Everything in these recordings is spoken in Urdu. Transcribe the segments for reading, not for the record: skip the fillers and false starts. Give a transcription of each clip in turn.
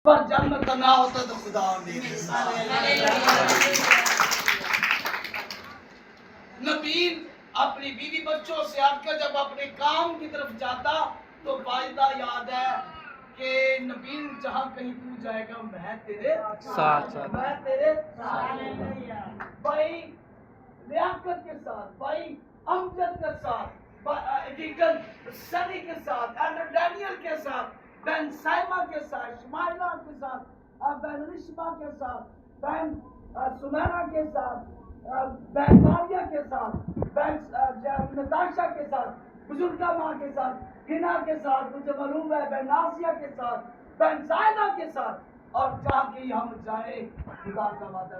پر جنت نہ ہوتا تو خدا نبی اپنی بیوی بچوں سے ہٹ کر جب اپنے کام کی طرف جاتا تو فائدہ یاد ہے کہ نبی جہاں کہیں تو جائے گا میں تیرے ساتھ میں تیرے ساتھ بھائی لیاقت کے ساتھ بھائی امجد کے ساتھ ڈیکن سنی کے ساتھ ایلڈر ڈینیل کے ساتھ بہن سائمہ کے ساتھ شمائلہ کے ساتھ بہن رشمہ کے ساتھ بہن سمیرہ کے ساتھ بہن ماریہ کے ساتھ بہن نتاشا کے ساتھ بزرگہ ماں کے ساتھ ہنا کے ساتھ مجھے معلوم ہے بہن ناسیہ کے ساتھ بہن زائدہ کے ساتھ اور جہاں کی ہم جائیں خدا کا وعدہ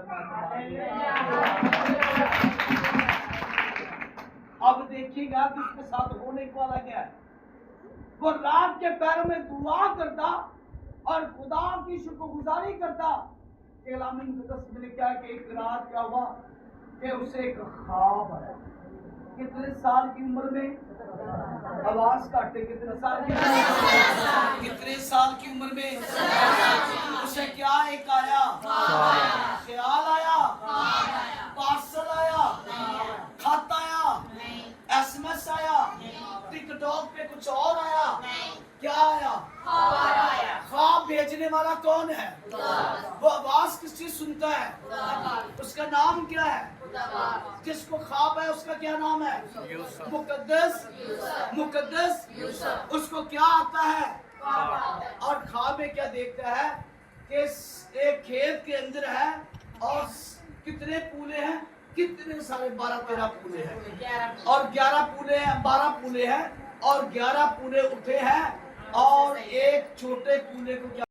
اب دیکھیے گا کہ اس کے ساتھ ہونے کو والا کیا ہے وہ رات کے پیروں میں دعا کرتا اور خدا کی شکر گزاری کرتا کہ کلام مقدس میں لکھا ہے کہ ایک رات کیا ہوا کہ اسے ایک خواب آیا کتنے سال کی عمر میں آواز کاٹے کتنے سال کی عمر میں اسے کیا ایک آیا خیال آیا پارسل آیا خط آیا ایس ایم ایس آیا ٹک ٹاک پہ کچھ اور آیا کیا آیا خواب بھیجنے والا کون ہے وہ آواز کس چیز سنتا ہے اس کا نام کیا ہے جس کو خواب ہے اس کا کیا نام ہے مقدس اس کو کیا آتا ہے اور خواب میں کیا دیکھتا ہے کہ ایک کھیت کے اندر ہے اور کتنے پولے ہیں کتنے سارے 12-13 پولے ہیں اور 11 پولے ہیں 12 پولے ہیں اور 11 پولے اٹھے ہیں اور ایک چھوٹے پولے کو کیا